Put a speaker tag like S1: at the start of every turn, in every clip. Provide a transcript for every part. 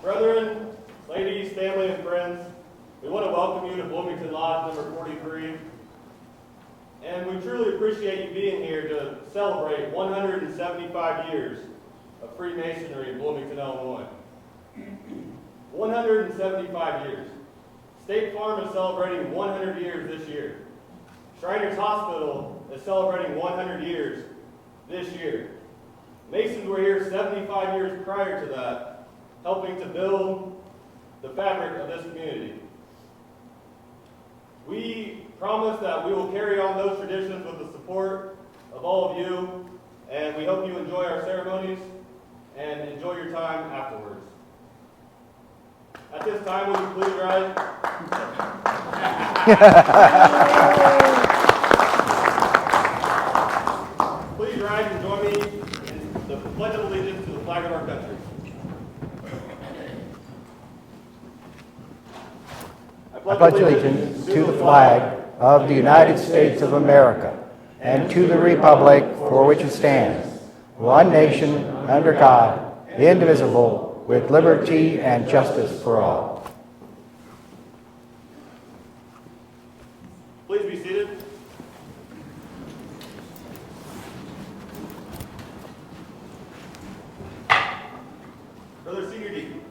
S1: Brethren, ladies, family, and friends, we want to welcome you to Bloomington Lodge number 43. And we truly appreciate you being here to celebrate 175 years of Freemasonry in Bloomington, Illinois. 175 years. State Farm is celebrating 100 years this year. Shriners Hospital is celebrating 100 years this year. Masons were here 75 years prior to that, helping to build the fabric of this community. We promise that we will carry on those traditions with the support of all of you, and we hope you enjoy our ceremonies and enjoy your time afterwards. At this time, will you please rise? Please rise and join me in the Pledge of Allegiance to the flag of our country.
S2: I pledge allegiance to the flag of the United States of America and to the republic for which it stands, one nation, under God, indivisible, with liberty and justice for all.
S1: Please be seated. Brother Senior Deacon.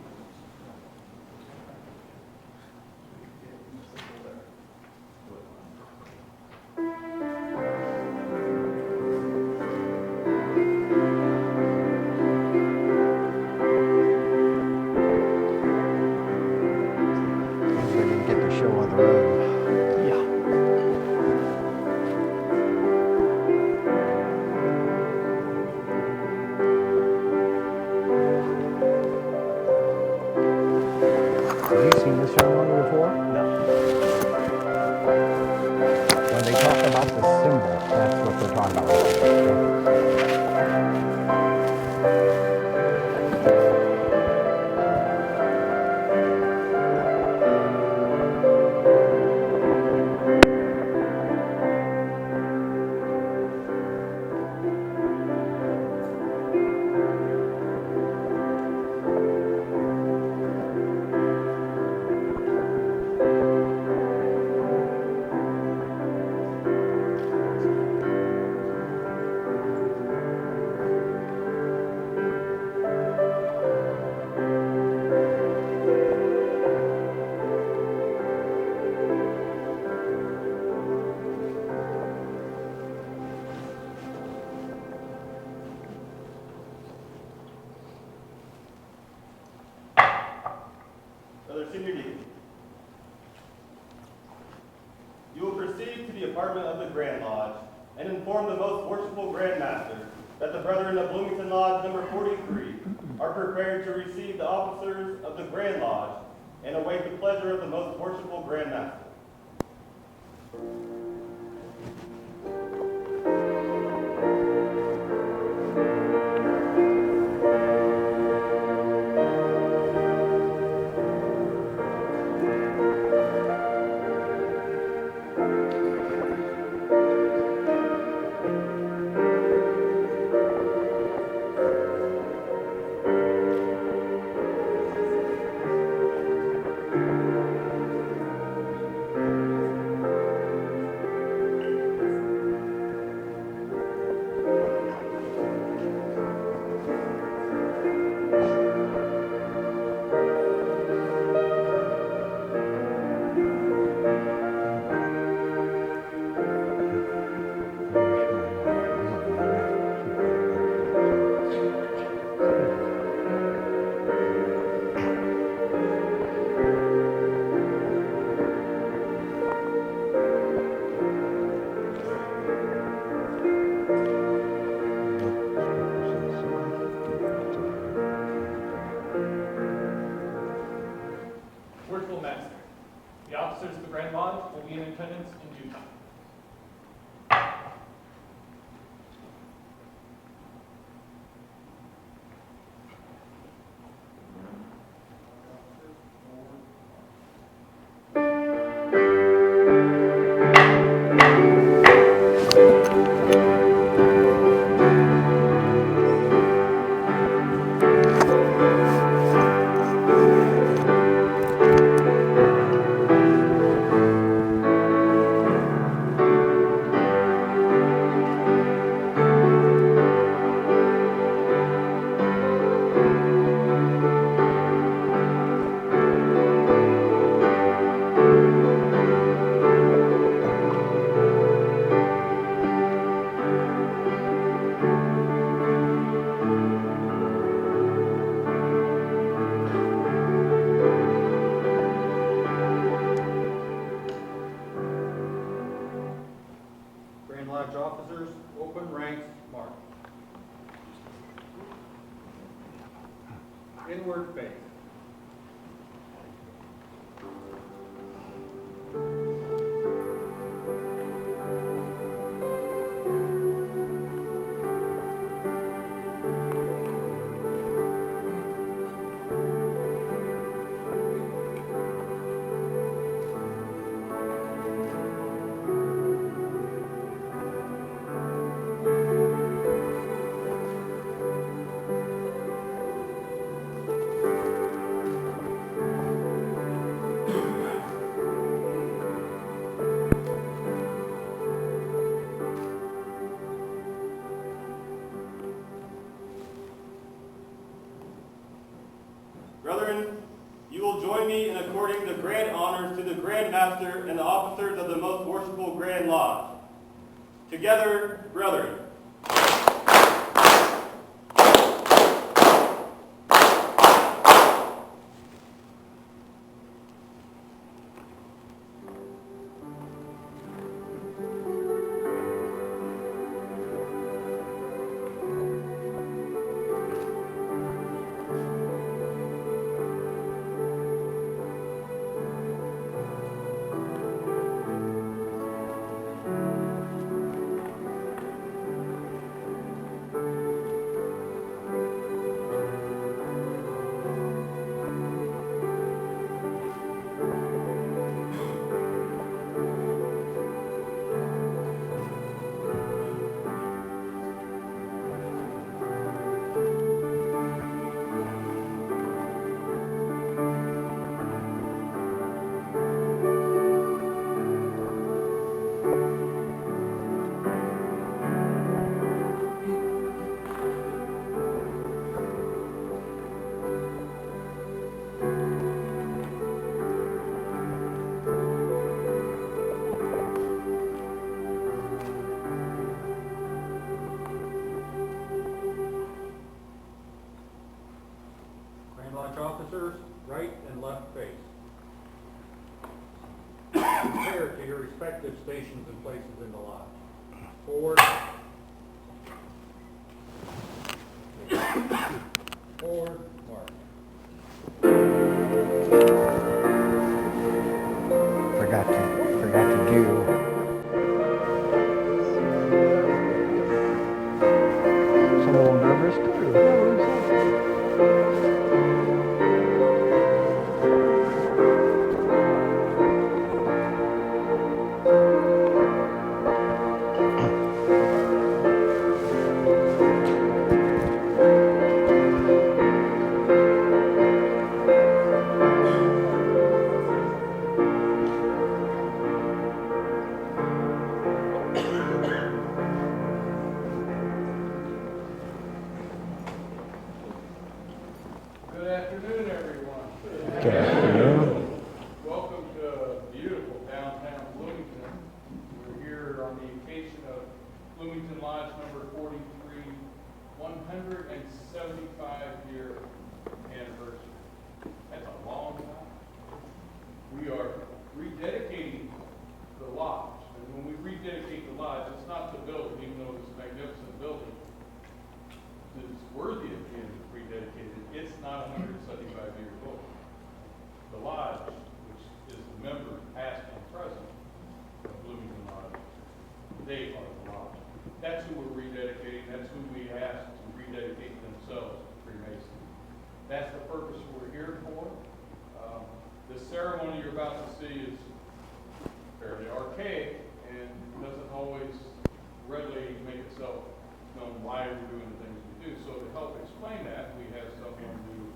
S2: Get the show on the road. Have you seen this ceremony before? No. When they talk about the symbol, that's what they're talking about.
S1: Brother Senior Deacon. You will proceed to the apartment of the Grand Lodge and inform the most worshipful Grand Master that the Brethren of Bloomington Lodge number 43 are prepared to receive the officers of the Grand Lodge and await the pleasure of the most worshipful Grand Master.
S3: Worshipful Master, the officers of the Grand Lodge will be in attendance in due time. inward faith.
S1: Brethren, you will join me in according the grand honors to the Grand Master and the officers of the most worshipful Grand Lodge. Together, brethren.
S4: Officers, right and left face. Prepare to your respective stations and places in the lodge. Forward. Forward, march.
S2: Forgot to do. I'm a little nervous too.
S3: Good afternoon, everyone.
S2: Good afternoon.
S3: Welcome to beautiful downtown Bloomington. We're here on the occasion of Bloomington Lodge number 43, 175-year anniversary. That's a long time. We are rededicating the lodge. And when we rededicate the lodge, it's not the building, even though it's a magnificent building. It's worthy of being rededicated. It's not 175 years old. The lodge, which is the members past and present of Bloomington Lodge, they are the lodge. That's who we're rededicating. That's who we asked to rededicate themselves to Freemasonry. That's the purpose we're here for. The ceremony you're about to see is fairly archaic and doesn't always readily make itself known why we're doing the things we do. So to help explain that, we have someone do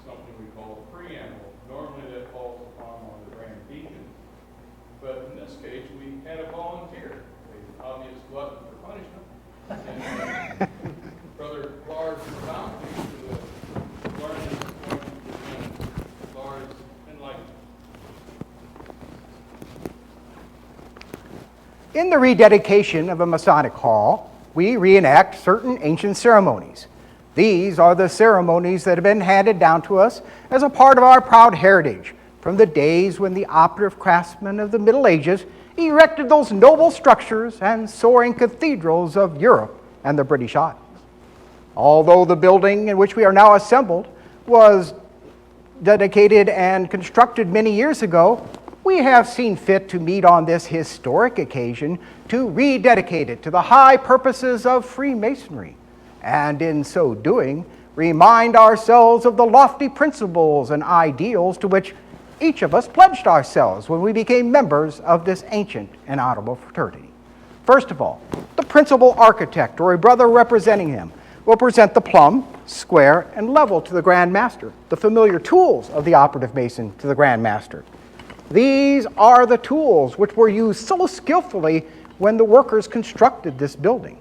S3: something we call a preamble. Normally that falls upon one of the Grand Deacons. But in this case, we had a volunteer, an obvious glutton for punishment. And Brother Lars Bounty to the learning going to present Lars Enlightenment.
S2: In the rededication of a Masonic hall, we reenact certain ancient ceremonies. These are the ceremonies that have been handed down to us as a part of our proud heritage from the days when the operative craftsmen of the Middle Ages erected those noble structures and soaring cathedrals of Europe and the British Isles. Although the building in which we are now assembled was dedicated and constructed many years ago, we have seen fit to meet on this historic occasion to rededicate it to the high purposes of Freemasonry, and in so doing, remind ourselves of the lofty principles and ideals to which each of us pledged ourselves when we became members of this ancient and honorable fraternity. First of all, the principal architect or a brother representing him will present the plumb, square, and level to the Grand Master, the familiar tools of the operative Mason to the Grand Master. These are the tools which were used so skillfully when the workers constructed this building.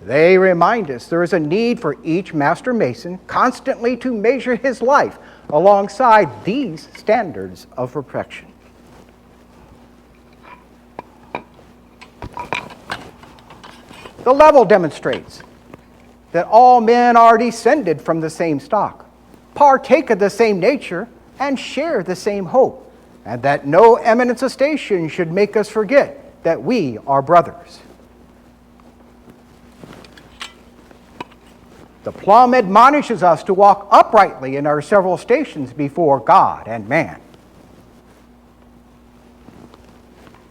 S2: They remind us there is a need for each Master Mason constantly to measure his life alongside these standards of perfection. The level demonstrates that all men are descended from the same stock, partake of the same nature, and share the same hope, and that no eminence of station should make us forget that we are brothers. The plumb admonishes us to walk uprightly in our several stations before God and man.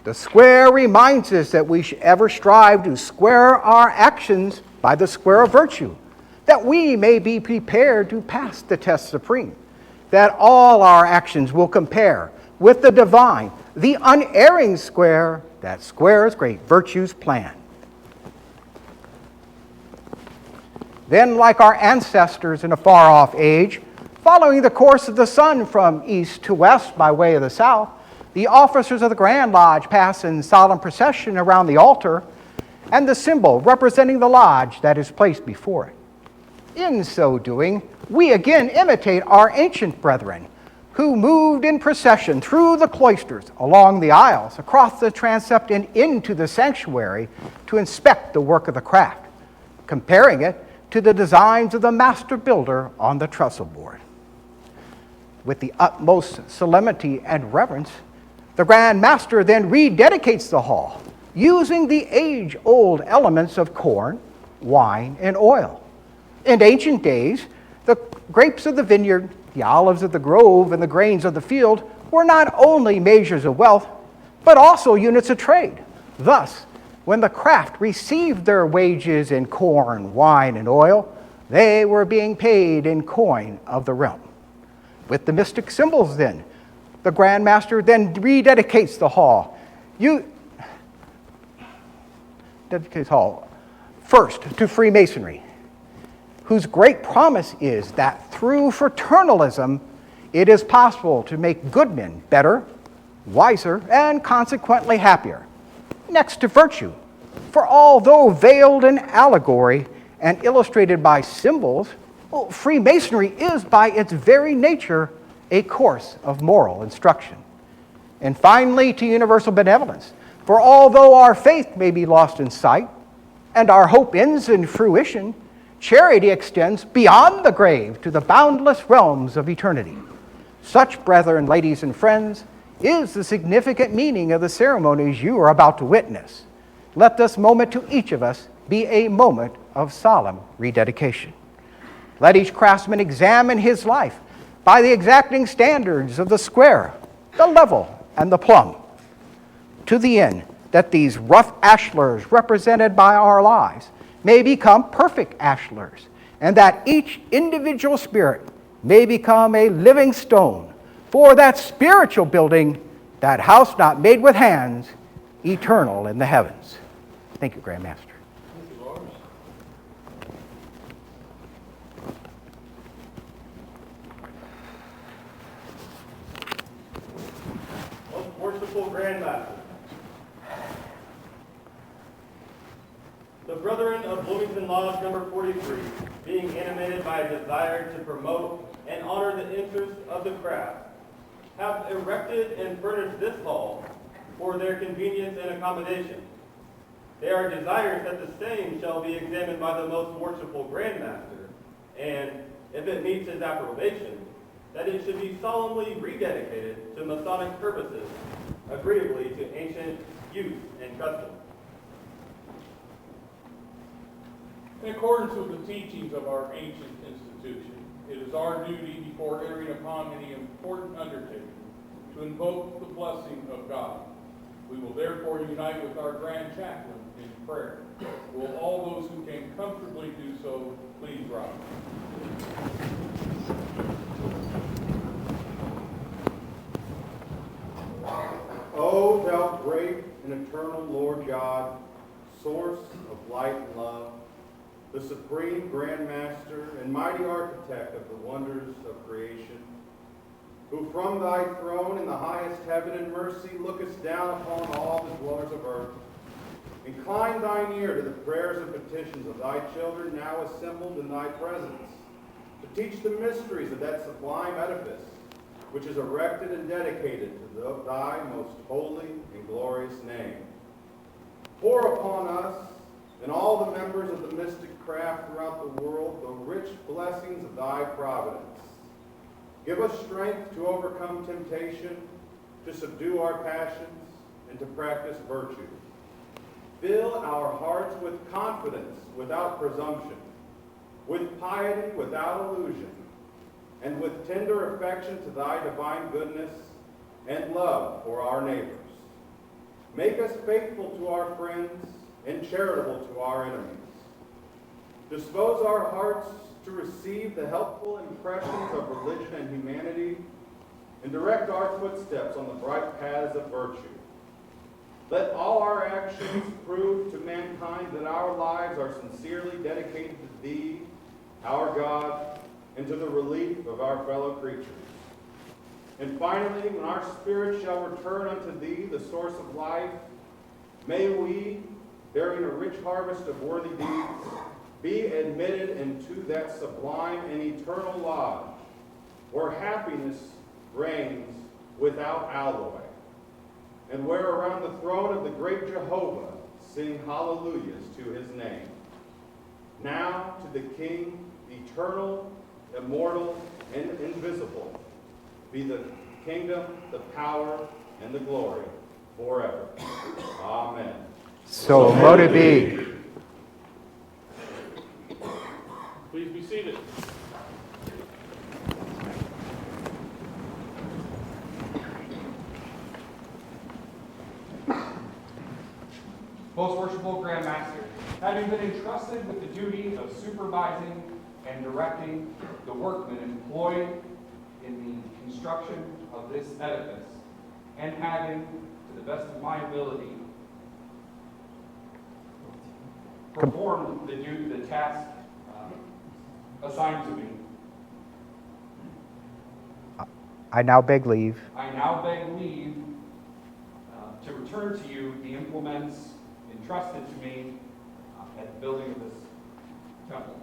S2: The square reminds us that we should ever strive to square our actions by the square of virtue, that we may be prepared to pass the test supreme, that all our actions will compare with the divine, the unerring square that squares great virtue's plan. Then, like our ancestors in a far-off age, following the course of the sun from east to west by way of the south, the officers of the Grand Lodge pass in solemn procession around the altar and the symbol representing the lodge that is placed before it. In so doing, we again imitate our ancient brethren who moved in procession through the cloisters, along the aisles, across the transept, and into the sanctuary to inspect the work of the craft, comparing it to the designs of the master builder on the trestle board. With the utmost solemnity and reverence, the Grand Master then rededicates the hall, using the age-old elements of corn, wine, and oil. In ancient days, the grapes of the vineyard, the olives of the grove, and the grains of the field were not only measures of wealth, but also units of trade. Thus, when the craft received their wages in corn, wine, and oil, they were being paid in coin of the realm. With the mystic symbols then, the Grand Master then rededicates the hall. Dedicates hall first to Freemasonry, whose great promise is that through fraternalism, it is possible to make good men better, wiser, and consequently happier. Next to virtue, for although veiled in allegory and illustrated by symbols, Freemasonry is by its very nature a course of moral instruction. And finally, to universal benevolence, for although our faith may be lost in sight and our hope ends in fruition, charity extends beyond the grave to the boundless realms of eternity. Such, brethren, ladies, and friends, is the significant meaning of the ceremonies you are about to witness. Let this moment to each of us be a moment of solemn rededication. Let each craftsman examine his life by the exacting standards of the square, the level, and the plumb, to the end that these rough ashlars represented by our lives may become perfect ashlars, and that each individual spirit may become a living stone for that spiritual building, that house not made with hands, eternal in the heavens. Thank you, Grand Master.
S3: Thank you, Lord.
S1: Most worshipful Grand Master, the Brethren of Bloomington Lodge number 43, being animated by a desire to promote and honor the interests of the craft, have erected and furnished this hall for their convenience and accommodation. They are desirous that the same shall be examined by the most worshipful Grand Master, and, if it meets his approbation, that it should be solemnly rededicated to Masonic purposes, agreeably to ancient use and custom.
S3: In accordance with the teachings of our ancient institution,
S4: it is our duty before entering upon any important undertaking to invoke the blessing of God. We will therefore unite with our Grand Chaplain in prayer. Will all those who can comfortably do so please rise? O thou great and eternal Lord God, source of light and love, the supreme Grand Master and mighty architect of the wonders of creation, who from thy throne in the highest heaven in mercy lookest down upon all the dwellers of earth, incline thine ear to the prayers and petitions of thy children now assembled in thy presence, to teach the mysteries of that sublime edifice, which is erected and dedicated to thy most holy and glorious name. Pour upon us and all the members of the mystic craft throughout the world the rich blessings of thy providence. Give us strength to overcome temptation, to subdue our passions, and to practice virtue. Fill our hearts with confidence without presumption, with piety without illusion, and with tender affection to thy divine goodness and love for our neighbors. Make us faithful to our friends and charitable to our enemies. Dispose our hearts to receive the helpful impressions of religion and humanity, and direct our footsteps on the bright paths of virtue. Let all our actions prove to mankind that our lives are sincerely dedicated to thee, our God, and to the relief of our fellow creatures. And finally, when our spirit shall return unto thee, the source of life, may we, bearing a rich harvest of worthy deeds, be admitted into that sublime and eternal lodge, where happiness reigns without alloy, and where around the throne of the great Jehovah sing hallelujahs to his name. Now to the King, eternal, immortal, and invisible, be the kingdom, the power, and the glory forever. Amen.
S2: So mote it be.
S3: Please be seated.
S5: Most worshipful Grand Master, having been entrusted with the duty of supervising and directing the workmen employed in the construction of this edifice, and having, to the best of my ability, performed the task assigned to me,
S2: I now beg leave
S5: I now beg leave to return to you the implements entrusted to me at the building of this temple.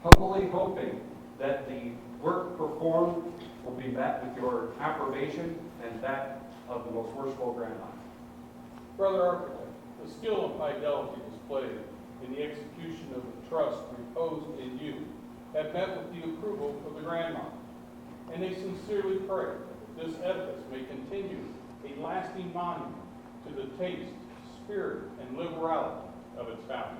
S5: Humbly hoping that the work performed will be met with your approbation and that of the most worshipful Grand Master.
S3: Brother Architect, the skill and fidelity displayed in the execution of the trust reposed in you have met with the approval of the Grand Master, and they sincerely pray that this edifice may continue a lasting monument to the taste, spirit, and liberality of its founders.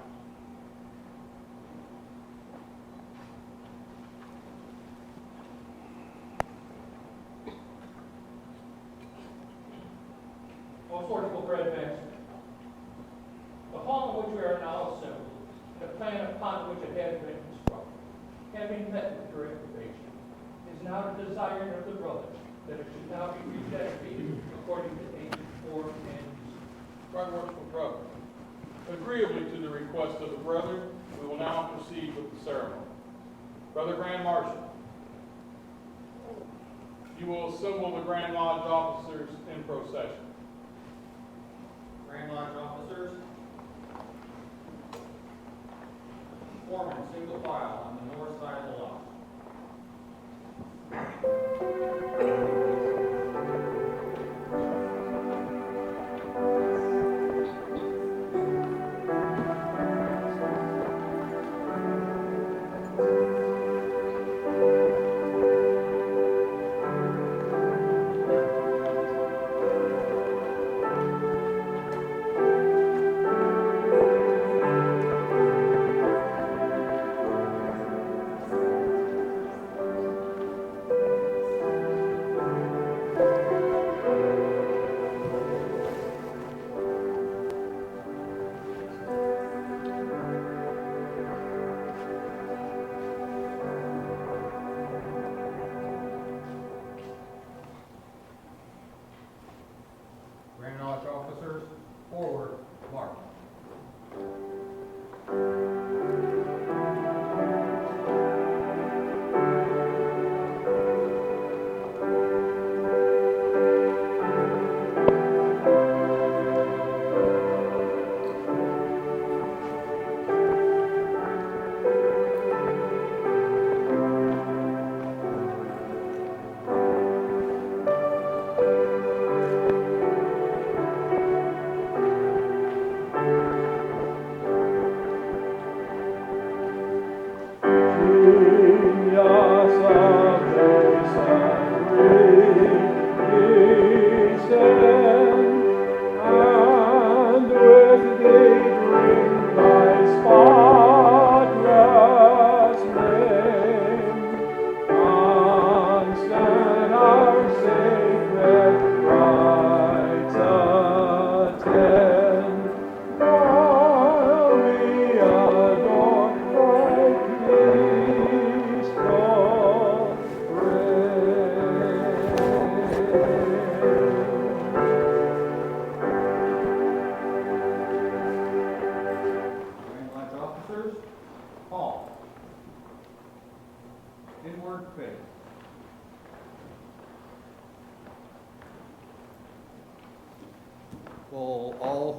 S6: Most worshipful Grand Master, the hall in which we are now assembled, and the plan upon which it has been constructed, having met with your approbation, is now the desire of the brothers that it should now be rededicated according to ancient form and use.
S3: Right worshipful brother, agreeably to the request of the brethren, we will now proceed with the ceremony. Brother Grand Marshal, you will assemble the Grand Lodge officers in procession.
S6: Grand Lodge officers, form in single file on the north side of the lodge.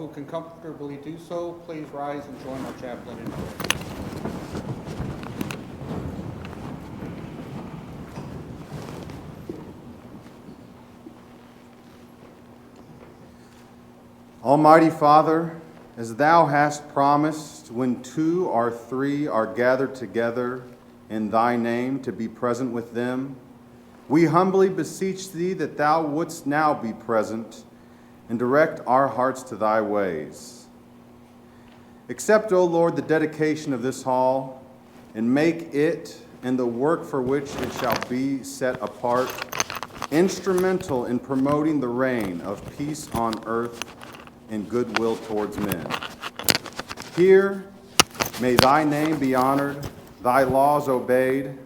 S7: who can comfortably do so, please rise and join our chaplain in prayer.
S4: Almighty Father, as thou hast promised, when 2 or 3 are gathered together in thy name to be present with them, we humbly beseech thee that thou wouldst now be present and direct our hearts to thy ways. Accept, O Lord, the dedication of this hall, and make it and the work for which it shall be set apart instrumental in promoting the reign of peace on earth and goodwill towards men. Here may thy name be honored, thy laws obeyed,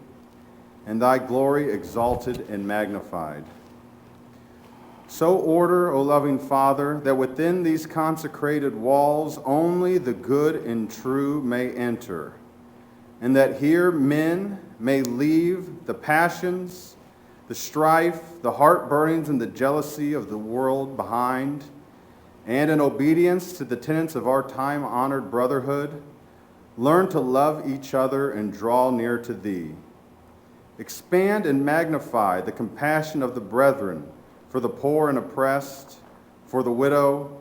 S4: and thy glory exalted and magnified. So order, O loving Father, that within these consecrated walls only the good and true may enter, and that here men may leave the passions, the strife, the heartburnings, and the jealousy of the world behind, and in obedience to the tenets of our time-honored brotherhood, learn to love each other and draw near to thee. Expand and magnify the compassion of the brethren for the poor and oppressed, for the widow,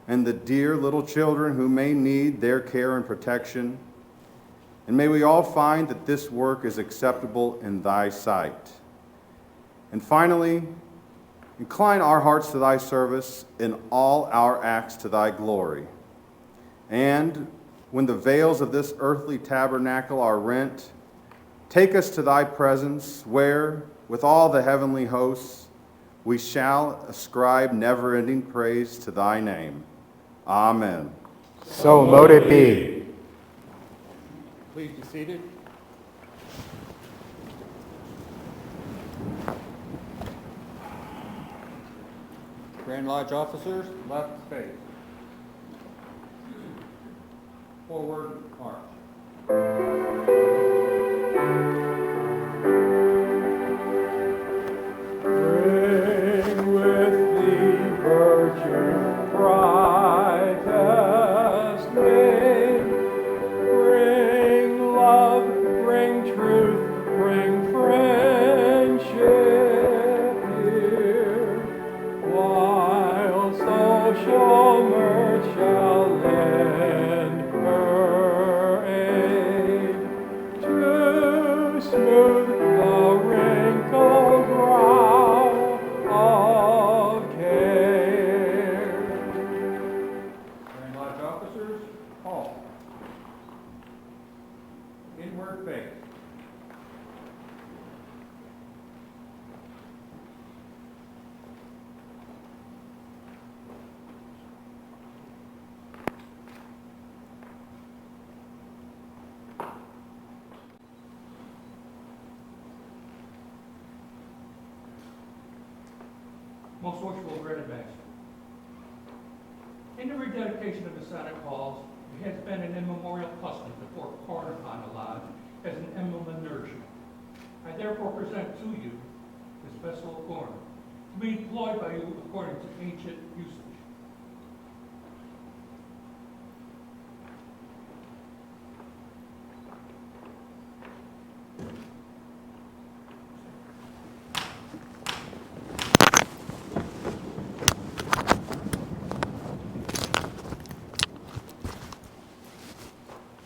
S4: and the dear little children who may need their care and protection. And may we all find that this work is acceptable in thy sight. And finally, incline our hearts to thy service in all our acts to thy glory. And when the veils of this earthly tabernacle are rent, take us to thy presence, where, with all the heavenly hosts, we shall ascribe never-ending praise to thy name. Amen.
S2: So mote it be.
S7: Please be seated. Grand Lodge officers, left face. Forward march.
S8: Bring with thee virtue brightest name. Bring love, bring truth, bring friendship here. While social mirth shall lend her aid to smooth the wrinkled brow of care.
S7: Grand Lodge officers, halt. Inward face.
S6: Most worshipful Rededication. In the rededication of the Sonic Halls, it has been an immemorial custom to pour corn upon the lodge as an emblem of nourishment. I therefore present to you this vessel of corn, to be employed by you according to ancient usage.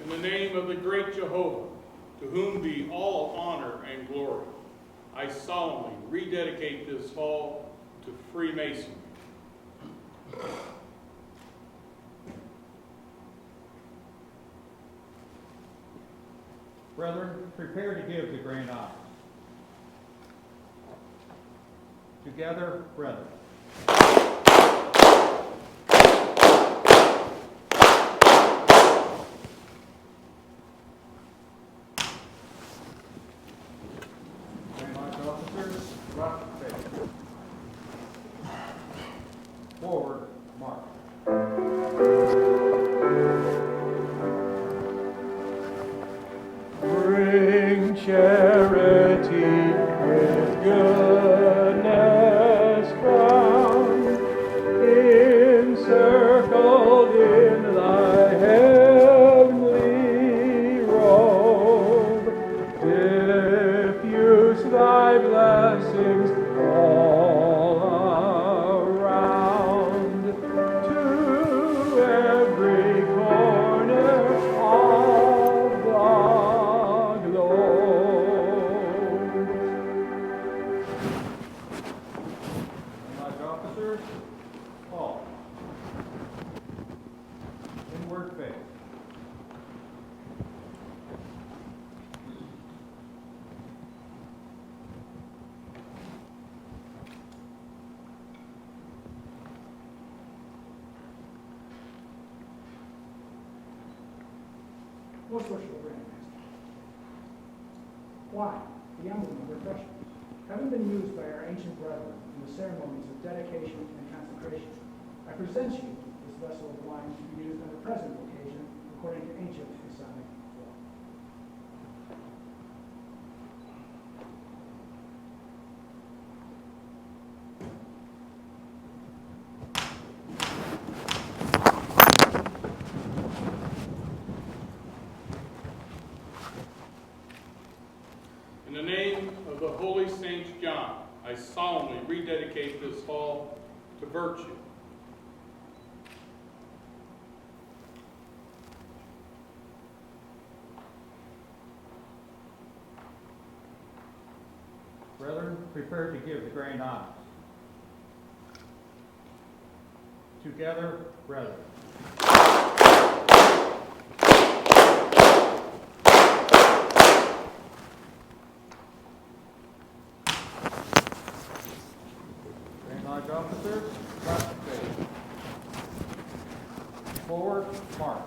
S3: In the name of the great Jehovah, to whom be all honor and glory, I solemnly rededicate this hall to Freemasonry.
S7: Brethren, prepare to give the grand honors. Together, brethren. Grand Lodge officers, left face. Forward march.
S8: Bring charity with goodness,
S9: Most worshipful Grand Master. Why? The emblem of refreshment. Having been used by our ancient brethren in the ceremonies of dedication and consecration, I present you this vessel of wine to be used on the present occasion according to ancient Masonic law.
S3: In the name of the Holy Saint John, I solemnly rededicate this hall to virtue.
S7: Brethren, prepare to give the grand honors. Together, brethren. Grand Lodge officers, cross the stage. Forward, march.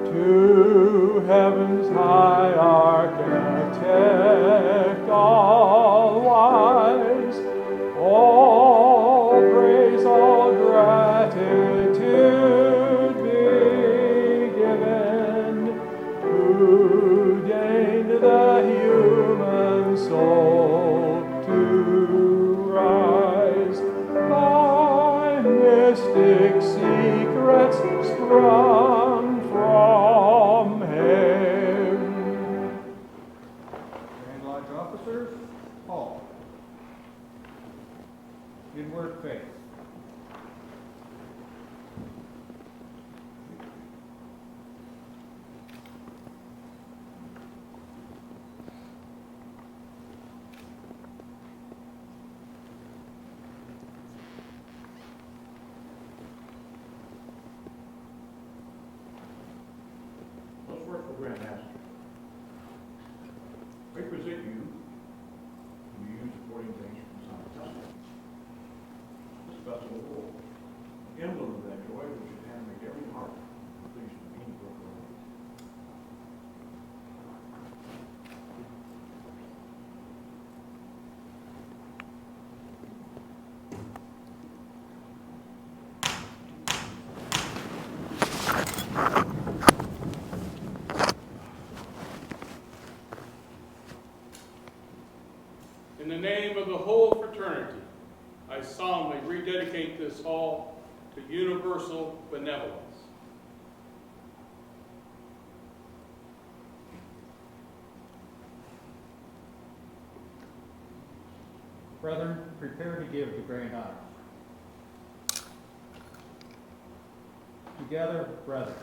S8: To heaven's high architect, all wise, all praise, all gratitude be given, who deigned the human soul to rise by mystic secrets sprung from him.
S7: Grand Lodge officers, halt. Inward face.
S10: Most worshipful Grand Master, I present you to be used according to ancient Masonic custom. This vessel of gold, an emblem of that joy which should animate every heart, completion of any work of art.
S3: In the name of the whole fraternity, I solemnly rededicate this hall to universal benevolence.
S7: Brethren, prepare to give the grand honors. Together, brethren.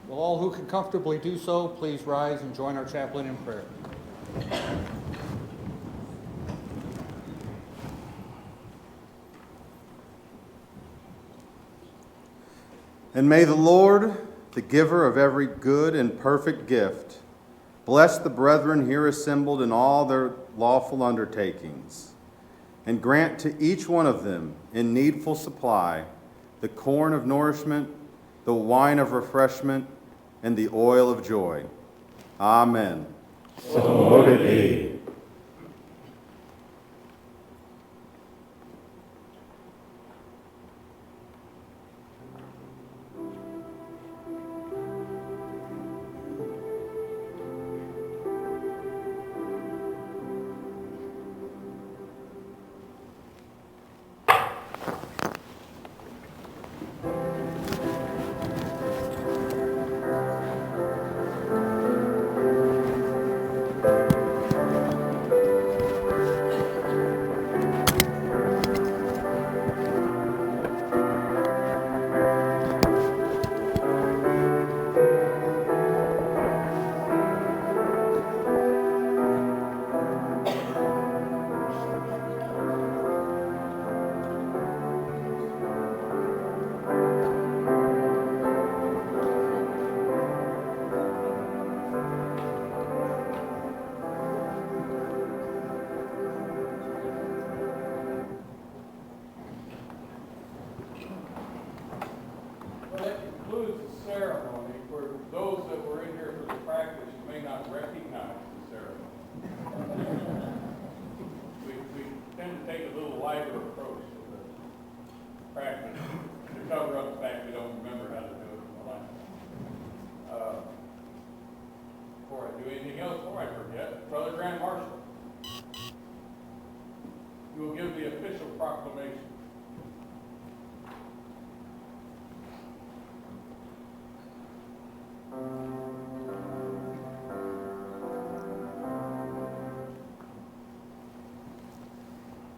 S7: Will all who can comfortably do so, please rise and join our chaplain in prayer.
S4: And may the Lord, the giver of every good and perfect gift, bless the brethren here assembled in all their lawful undertakings, and grant to each one of them in needful supply the corn of nourishment, the wine of refreshment, and the oil of joy. Amen.
S2: So mote it be.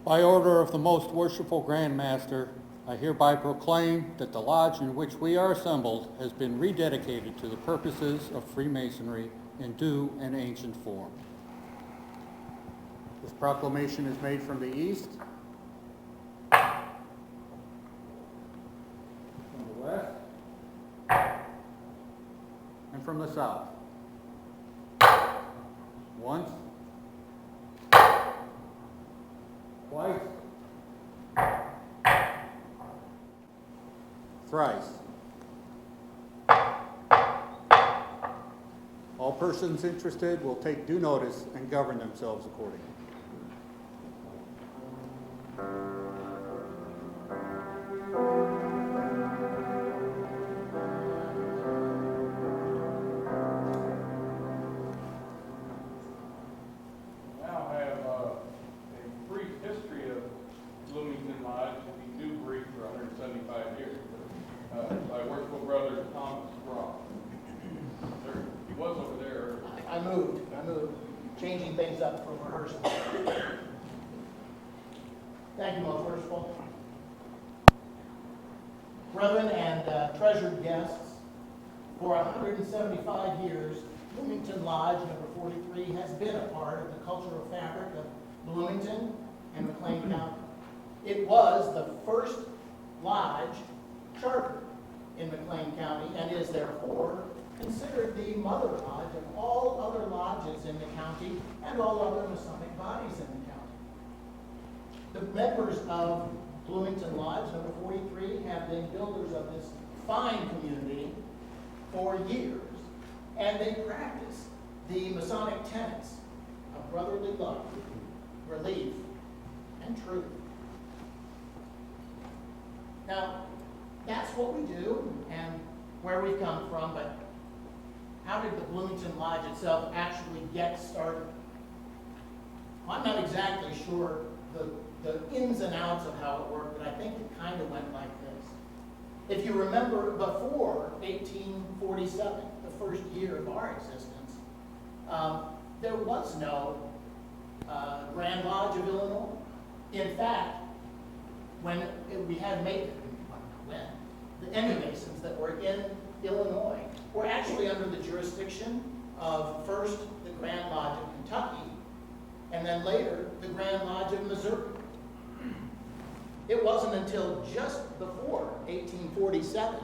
S7: By order of the Most Worshipful Grand Master, I hereby proclaim that the lodge in which we are assembled has been rededicated to the purposes of Freemasonry in due and ancient form. This proclamation is made from the east, from the west, and from the south. Once, twice, thrice. All persons interested will take due notice and govern themselves accordingly.
S3: Now have a brief history of Bloomington Lodge, we do brief for 175 years, by worshipful brother Thomas Brock. There, he was over there.
S11: I moved, changing things up from rehearsal. Thank you, Most Worshipful. Brethren and treasured guests, for 175 years, Bloomington Lodge number 43 has been a part of the cultural fabric of Bloomington and McLean County. It was the first lodge chartered in McLean County and is therefore considered the mother lodge of all other lodges in the county and all other Masonic bodies in the county. The members of Bloomington Lodge number 43 have been builders of this fine community for years, and they practice the Masonic tenets of brotherly love, relief, and truth. Now, that's what we do and where we've come from, but how did the Bloomington Lodge itself actually get started? Well, I'm not exactly sure the ins and outs of how it worked, but I think it kind of went like this. If you remember, before 1847, the first year of our existence, there was no Grand Lodge of Illinois. In fact, when we had the Emmy Masons that were in Illinois were actually under the jurisdiction of first the Grand Lodge of Kentucky, and then later the Grand Lodge of Missouri. It wasn't until just before 1847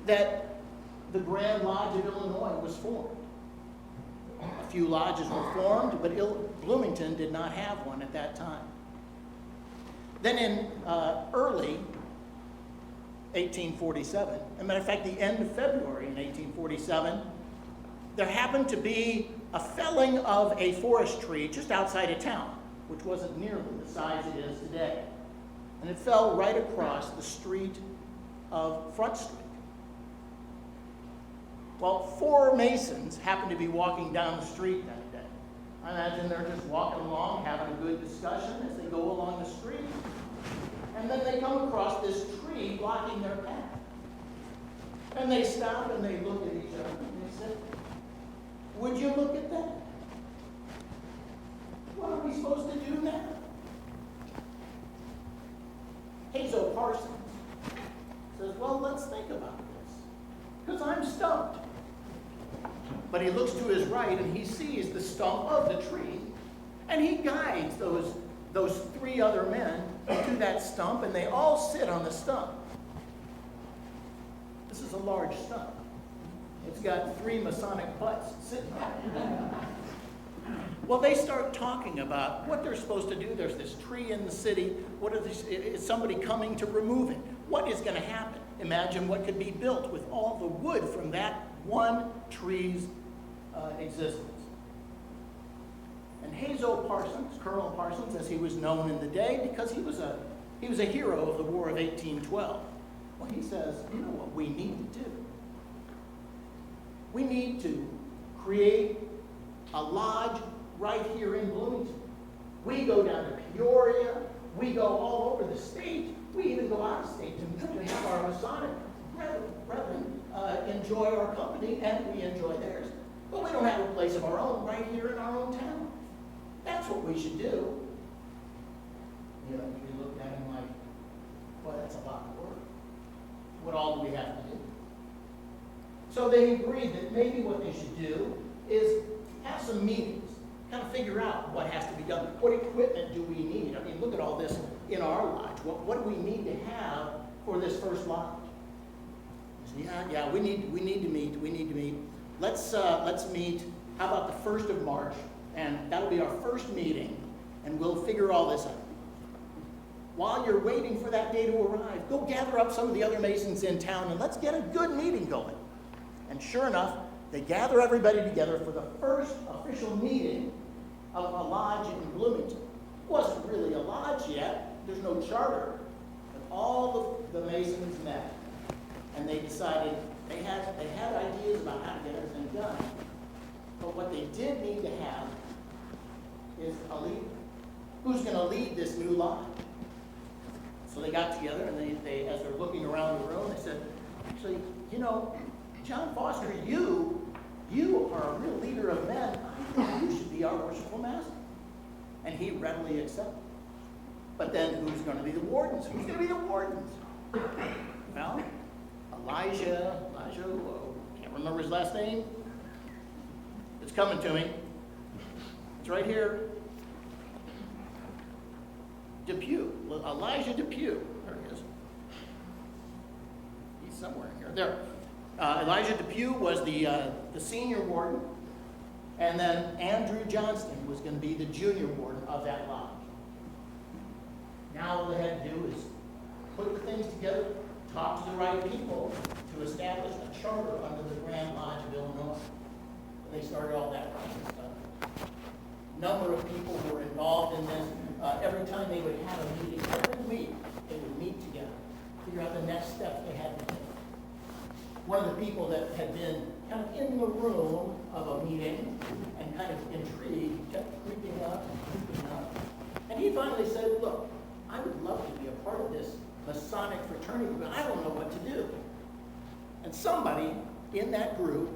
S11: that the Grand Lodge of Illinois was formed. A few lodges were formed, but Bloomington did not have one at that time. Then in early 1847, as a matter of fact, the end of February in 1847, there happened to be a felling of a forest tree just outside of town, which wasn't nearly the size it is today. And it fell right across the street of Front Street. Well, 4 Masons happened to be walking down the street that day. I imagine they're just walking along, having a good discussion as they go along the street. And then they come across this tree blocking their path. And they stop and they look at each other and they say, "Would you look at that? What are we supposed to do now?" Hazel Parsons says, "Well, let's think about this, because I'm stumped." But he looks to his right and he sees the stump of the tree, and he guides those 3 other men to that stump, and they all sit on the stump. This is a large stump. It's got 3 Masonic butts sitting on it. Well, they start talking about what they're supposed to do. There's this tree in the city. Is somebody coming to remove it? What is going to happen? Imagine what could be built with all the wood from that one tree's existence. And Hazel Parsons, Colonel Parsons, as he was known in the day, because he was a hero of the War of 1812. Well, he says, you know what we need to do? We need to create a lodge right here in Bloomington. We go down to Peoria. We go all over the state. We even go out of state to have our Masonic brethren enjoy our company, and we enjoy theirs. But we don't have a place of our own right here in our own town. That's what we should do. we looked at him like, well, that's a lot of work. What all do we have to do? So they agreed that maybe what they should do is have some meetings, kind of figure out what has to be done. What equipment do we need? I mean, look at all this in our lodge. What do we need to have for this first lodge? Yeah, we need to meet. Let's meet. How about the 1st of March? And that'll be our first meeting, and we'll figure all this out. While you're waiting for that day to arrive, go gather up some of the other Masons in town and let's get a good meeting going. And sure enough, they gather everybody together for the first official meeting of a lodge in Bloomington. It wasn't really a lodge yet. There's no charter. But all the Masons met, and they decided they had ideas about how to get everything done. But what they did need to have is a leader. Who's going to lead this new lodge? So they got together, and they as they're looking around the room, they said, actually, John Foster, you are a real leader of men. I think you should be our worshipful master. And he readily accepted. But then who's going to be the wardens? Who's going to be the wardens? Well, Elijah, can't remember his last name. It's coming to me. It's right here. Depew, Elijah Depew. There he is. He's somewhere in here. There. Elijah Depew was the senior warden, and then Andrew Johnston was going to be the junior warden of that lodge. Now all they had to do is put the things together, talk to the right people to establish a charter under the Grand Lodge of Illinois. And they started all that process stuff. Number of people who were involved in this. Every time they would have a meeting, every week they would meet together, figure out the next steps they had to take. One of the people that had been kind of in the room of a meeting and kind of intrigued kept creeping up. And he finally said, look, I would love to be a part of this Masonic fraternity, but I don't know what to do. And somebody in that group,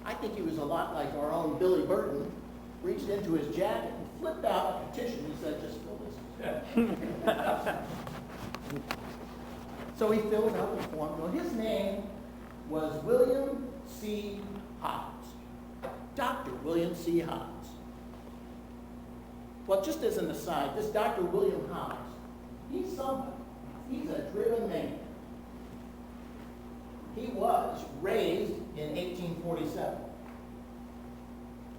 S11: I think he was a lot like our own Billy Burton, reached into his jacket and flipped out a petition. He said, just fill this. So he filled out the form. Well, his name was William C. Hobbs. Dr. William C. Hobbs. Well, just as an aside, this Dr. William Hobbs, he's somebody. He's a driven man. He was raised in 1847.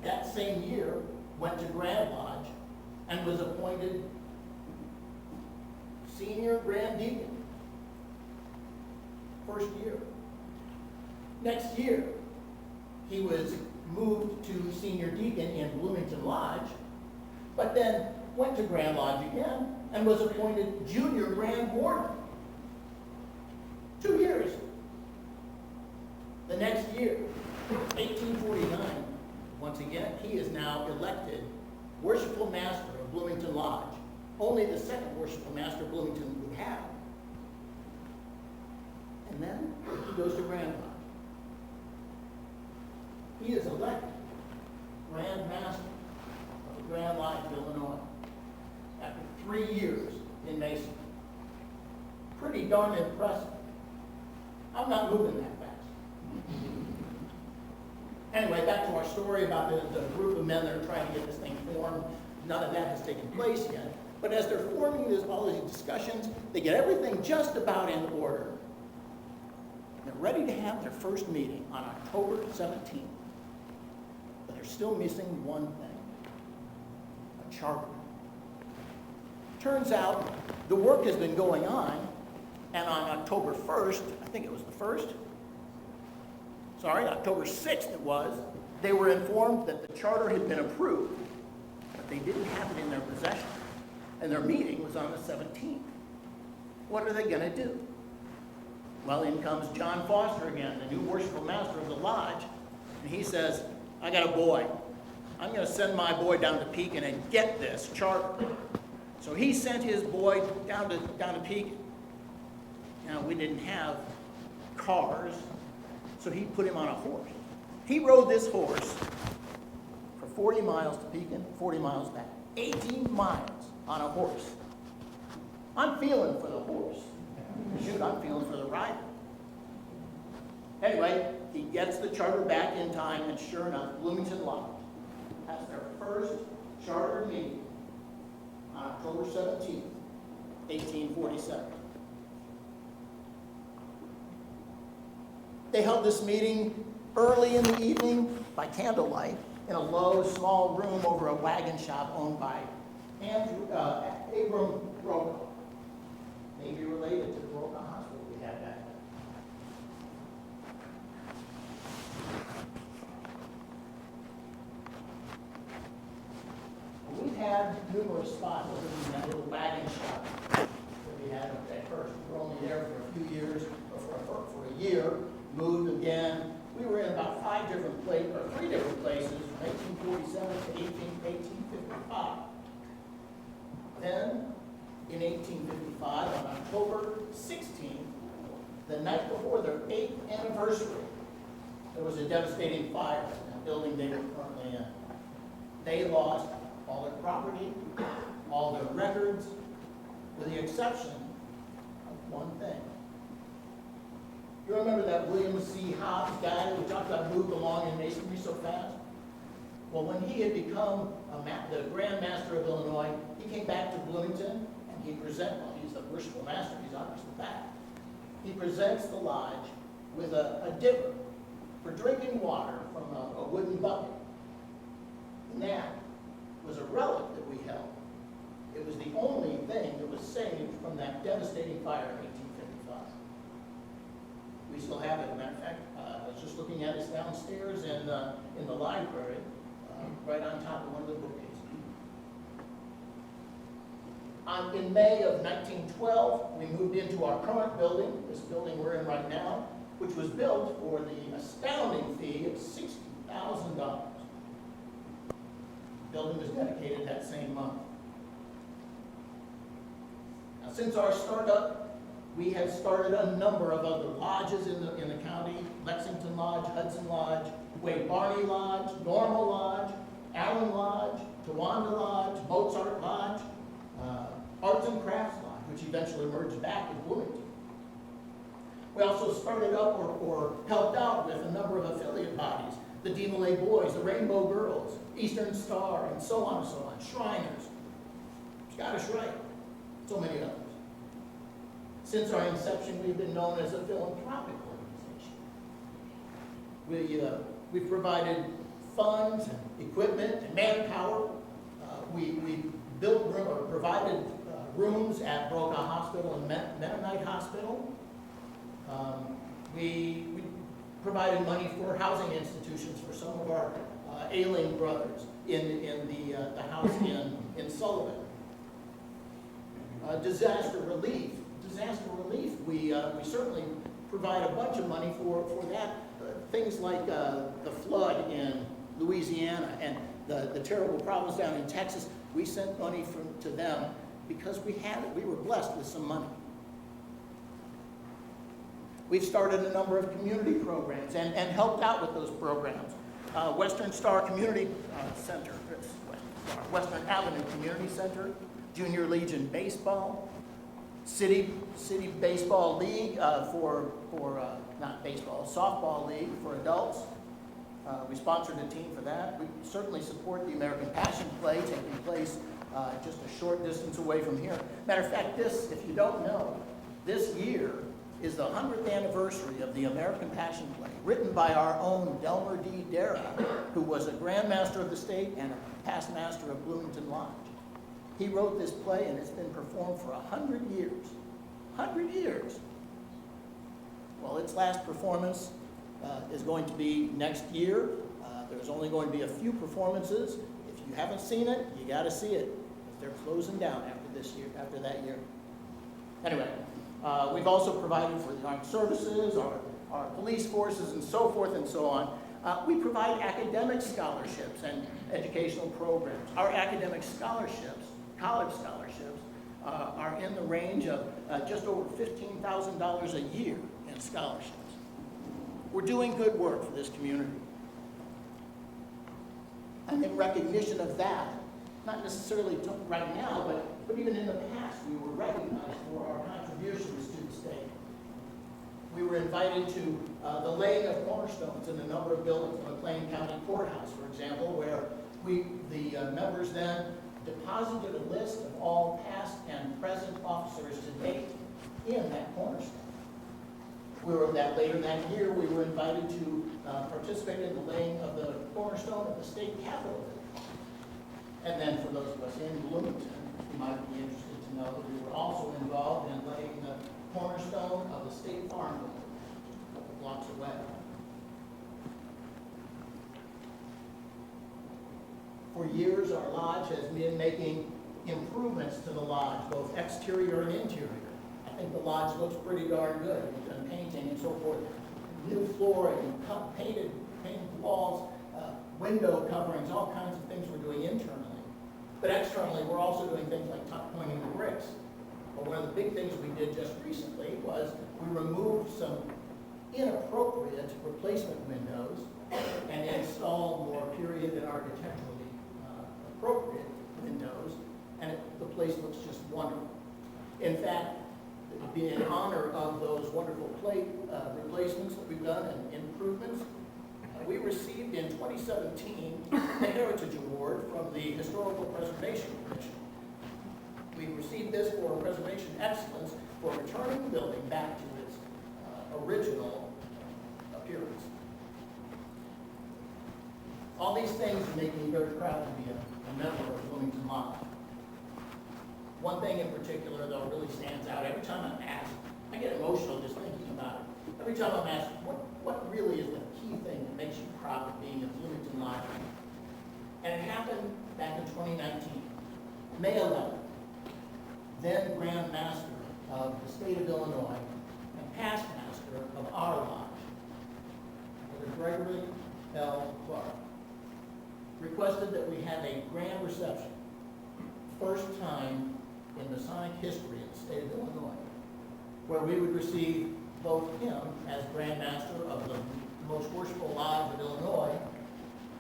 S11: That same year, went to Grand Lodge and was appointed senior Grand Deacon. First year. Next year, he was moved to senior deacon in Bloomington Lodge, but then went to Grand Lodge again and was appointed junior Grand Warden. 2 years. The next year, 1849, once again, he is now elected Worshipful Master of Bloomington Lodge, only the second Worshipful Master Bloomington would have. And then he goes to Grand Lodge. He is elected Grand Master of the Grand Lodge of Illinois after 3 years in Masonry. Pretty darn impressive. I'm not moving that fast. Anyway, back to our story about the group of men that are trying to get this thing formed. None of that has taken place yet. But as they're forming all these discussions, they get everything just about in order. They're ready to have their first meeting on October 17th. But they're still missing one thing: a charter. Turns out the work has been going on, and on October 1st, I think it was the 1st, October 6th it was, they were informed that the charter had been approved, but they didn't have it in their possession. And their meeting was on the 17th. What are they going to do? Well, in comes John Foster again, the new worshipful master of the lodge, and he says, I got a boy. I'm going to send my boy down to Pekin and get this charter. So he sent his boy down to Pekin. Now, we didn't have cars, so he put him on a horse. He rode this horse for 40 miles to Pekin, 40 miles back. 18 miles on a horse. I'm feeling for the horse. Shoot, I'm feeling for the rider. Anyway, he gets the charter back in time, and sure enough, Bloomington Lodge has their first charter meeting on October 17th, 1847. They held this meeting early in the evening by candlelight in a low, small room over a wagon shop owned by Abram Brokaw. Maybe related to the Brokaw Hospital we had back then. We've had numerous spots other than that little wagon shop that we had at first. We were only there for a few years, or for a year, moved again. We were in about 3 different places, from 1847 to 1855. Then, in 1855, on October 16th, the night before their 8th anniversary, there was a devastating fire in the building they were currently in. They lost all their property, all their records, with the exception of one thing. You remember that William C. Hobbs guy that we talked about moved along in masonry so fast? Well, when he had become the Grand Master of Illinois, he came back to Bloomington and he he's the worshipful master, he's obviously back. He presents the lodge with a dipper for drinking water from a wooden bucket. And that was a relic that we held. It was the only thing that was saved from that devastating fire in 1855. We still have it. As a matter of fact, I was just looking at it downstairs in the library, right on top of one of the bookcases. In May of 1912, we moved into our current building, this building we're in right now, which was built for the astounding fee of $60,000. The building was dedicated that same month. Now, since our startup, we have started a number of other lodges in the county: Lexington Lodge, Hudson Lodge, Wade Barney Lodge, Normal Lodge, Allen Lodge, Towanda Lodge, Mozart Lodge, Arts and Crafts Lodge, which eventually merged back with Bloomington. We also started up or helped out with a number of affiliate bodies: the DeMolay Boys, the Rainbow Girls, Eastern Star, and so on and so on, Shriners, Scottish Rite, so many others. Since our inception, we've been known as a philanthropic organization. We've provided funds, and equipment, and manpower. We built or provided rooms at Brokaw Hospital and Mennonite Hospital. We provided money for housing institutions for some of our ailing brothers in the house in Sullivan. Disaster relief. We certainly provide a bunch of money for that. Things like the flood in Louisiana and the terrible problems down in Texas. We sent money to them because we were blessed with some money. We've started a number of community programs and helped out with those programs. Western Star Community Center, Western Avenue Community Center, Junior Legion Baseball, City Baseball League not baseball, softball league for adults. We sponsored a team for that. We certainly support the American Passion Play taking place just a short distance away from here. Matter of fact, if you don't know, this year is the 100th anniversary of the American Passion Play, written by our own Delmer D. Dara, who was a Grand Master of the State and a past master of Bloomington Lodge. He wrote this play, and it's been performed for 100 years. 100 years. Well, its last performance is going to be next year. There's only going to be a few performances. If you haven't seen it, you got to see it. They're closing down after that year. Anyway, we've also provided for the armed services, our police forces, and so forth and so on. We provide academic scholarships and educational programs. Our academic scholarships, college scholarships, are in the range of just over $15,000 a year in scholarships. We're doing good work for this community. And in recognition of that, not necessarily right now, but but even in the past, we were recognized for our contributions to the state. We were invited to the laying of cornerstones in a number of buildings, the McLean County Courthouse, for example, where the members then deposited a list of all past and present officers to date in that cornerstone. Later that year, we were invited to participate in the laying of the cornerstone of the state capitol. And then for those of us in Bloomington, you might be interested to know that we were also involved in laying the cornerstone of the State Farm building, a couple blocks away. For years, our lodge has been making improvements to the lodge, both exterior and interior. I think the lodge looks pretty darn good. We've done painting and so forth. New flooring, painted walls, window coverings, all kinds of things we're doing internally. But externally, we're also doing things like tuck pointing the bricks. But one of the big things we did just recently was we removed some inappropriate replacement windows and installed more period and architecturally appropriate windows, and the place looks just wonderful. In fact, in honor of those wonderful plate replacements that we've done and improvements, we received in 2017 the Heritage Award from the Historical Preservation Commission. We received this for preservation excellence for returning the building back to its original appearance. All these things make me very proud to be a member of Bloomington Lodge. One thing in particular, though, really stands out. Every time I'm asked, I get emotional just thinking about it. Every time I'm asked, what really is the key thing that makes you proud of being a Bloomington Lodge? And it happened back in 2019. May 11th, then Grand Master of the state of Illinois and past master of our lodge, Brother Gregory L. Clark, requested that we have a grand reception, first time in Masonic history in the state of Illinois, where we would receive both him as Grand Master of the most worshipful lodge of Illinois,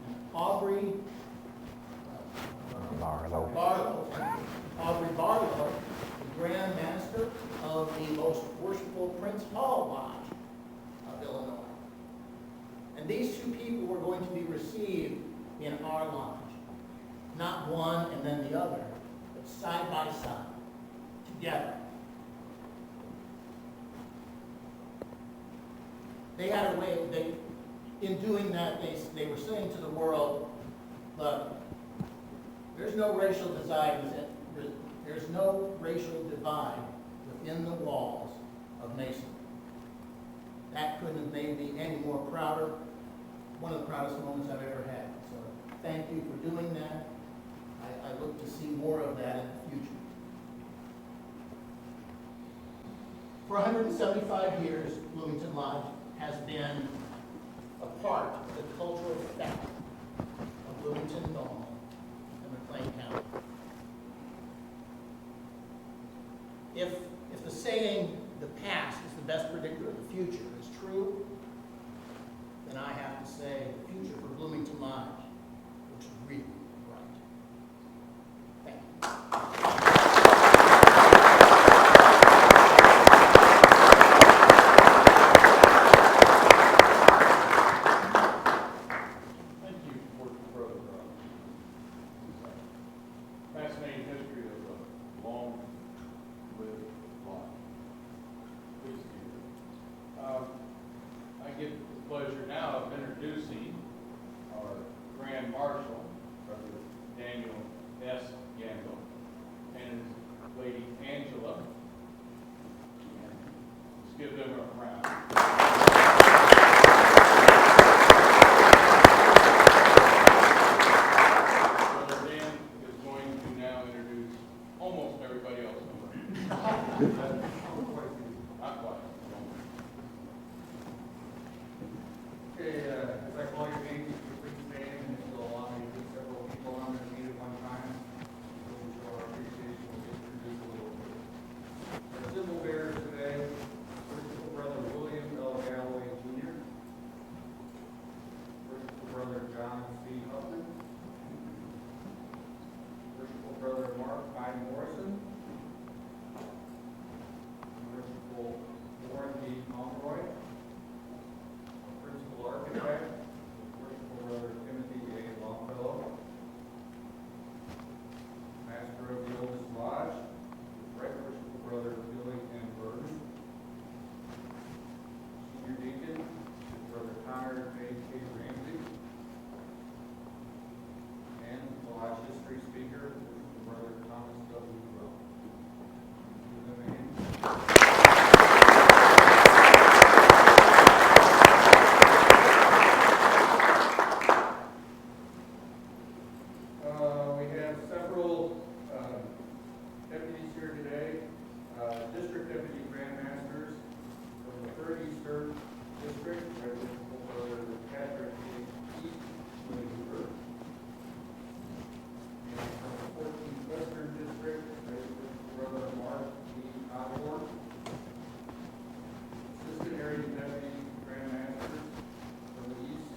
S11: and Aubrey Barlow, the Grand Master of the most worshipful Prince Hall Lodge of Illinois. And these two people were going to be received in our lodge. Not one and then the other, but side by side, together. They had a way, in doing that, they were saying to the world, look, there's no racial divide within the walls of Mason. That couldn't have made me any more prouder. One of the proudest moments I've ever had. So thank you for doing that. I look to see more of that in the future. For 175 years, Bloomington Lodge has been a part of the cultural fabric of Bloomington, Illinois, and McLean County. If the saying, the past is the best predictor of the future, is true, then I have to say the future for Bloomington Lodge looks really bright. Thank you.
S3: Thank you for fascinating history of a long-lived lodge. Please do. I get the pleasure now of introducing our Grand Marshal, Brother Daniel S. Gandel, and his Lady Angela. And let's give them a round. Brother Dan is going to now introduce almost everybody else. Not quite.
S5: Okay, as I call your name, please stand, and if you'll allow me to get several people on their feet at one time, so we show our appreciation, we'll introduce a little bit. Our symbol bearers today, Worshipful Brother William L. Galloway Jr., Worshipful Brother John C. Huffman, Worshipful Brother Mark I. Morrison. Worshipful Warren D. Monroy. Principal Architect, Worshipful Brother Timothy A. Longfellow. Master of the Oldest Lodge, Right Worshipful Brother Billy M. Burton. Senior Deacon, Brother Connor J. K. Ramsey. And the Lodge History Speaker, Brother Thomas W. Rowe. Give them a hand. We have several deputies here today. District Deputy Grandmasters from the 3rd Eastern District, Right Worshipful Brother Patrick A. East, Willie Hoover. And from the 14th Western District, Right Worshipful Brother Mark D. Osborne. Assistant Area Deputy Grandmasters from the East,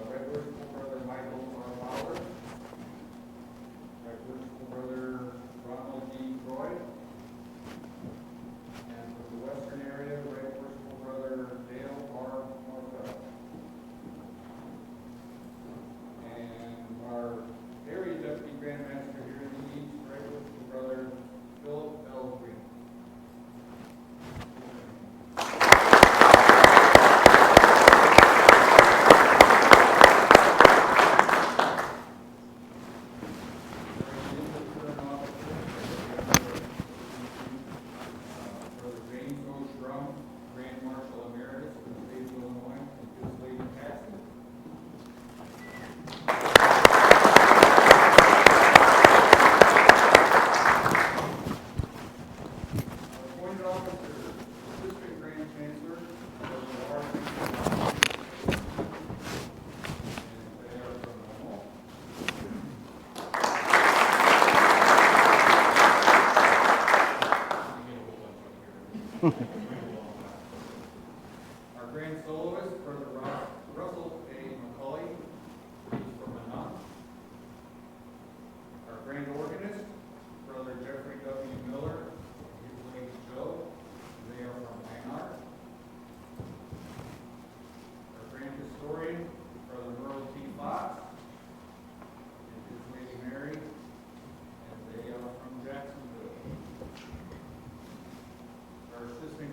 S5: Right Worshipful Brother Michael R. Fowler. Right Worshipful Brother Ronald D. Troy. And from the Western area, Right Worshipful Brother Dale R. Martell. And our area deputy grandmaster here in the East, Right Worshipful Brother Philip L. Green. Brother James O. Shrum, Grand Marshal Emeritus for the state of Illinois, and his lady Cassie. Appointed officers, Assistant Grand Chancellor, Brother R. And they are from Illinois. Our Grand Soloist, Brother Russell A. McCauley, he's from Manat. Our Grand Organist, Brother Jeffrey W. Miller, his lady Joe, they are from Lanark. Our Grand Historian, Brother Merle T. Fox, and his lady Mary, and they are from Jacksonville. Our Assistant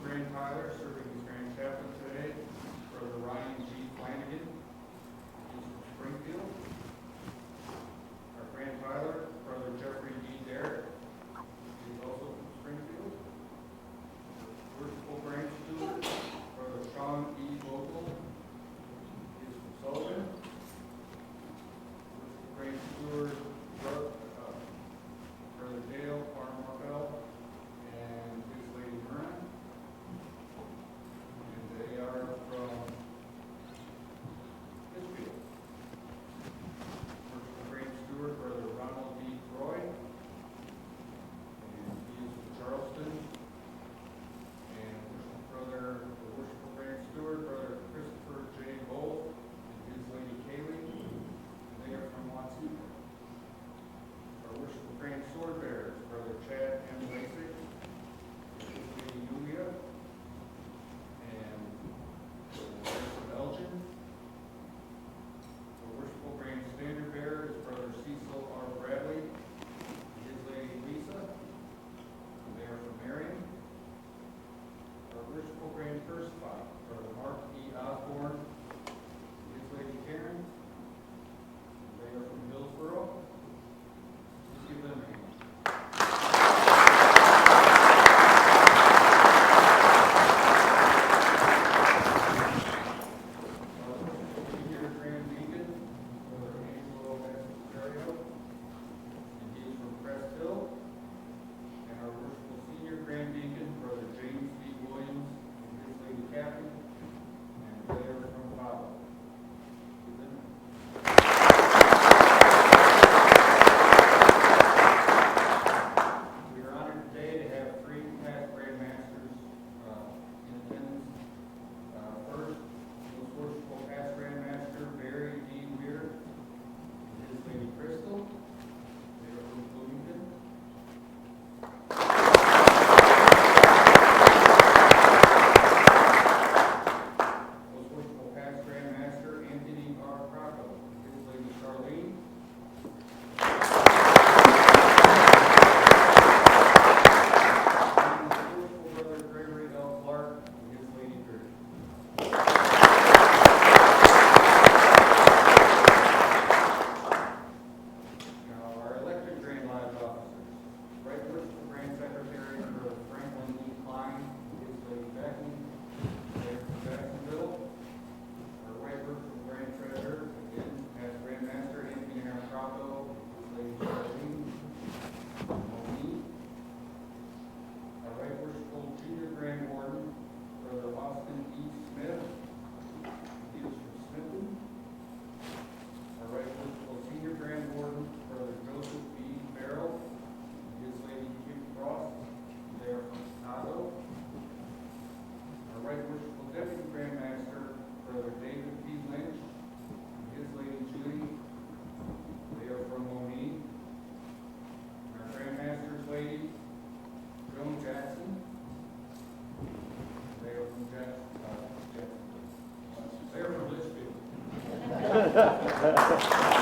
S2: Amen.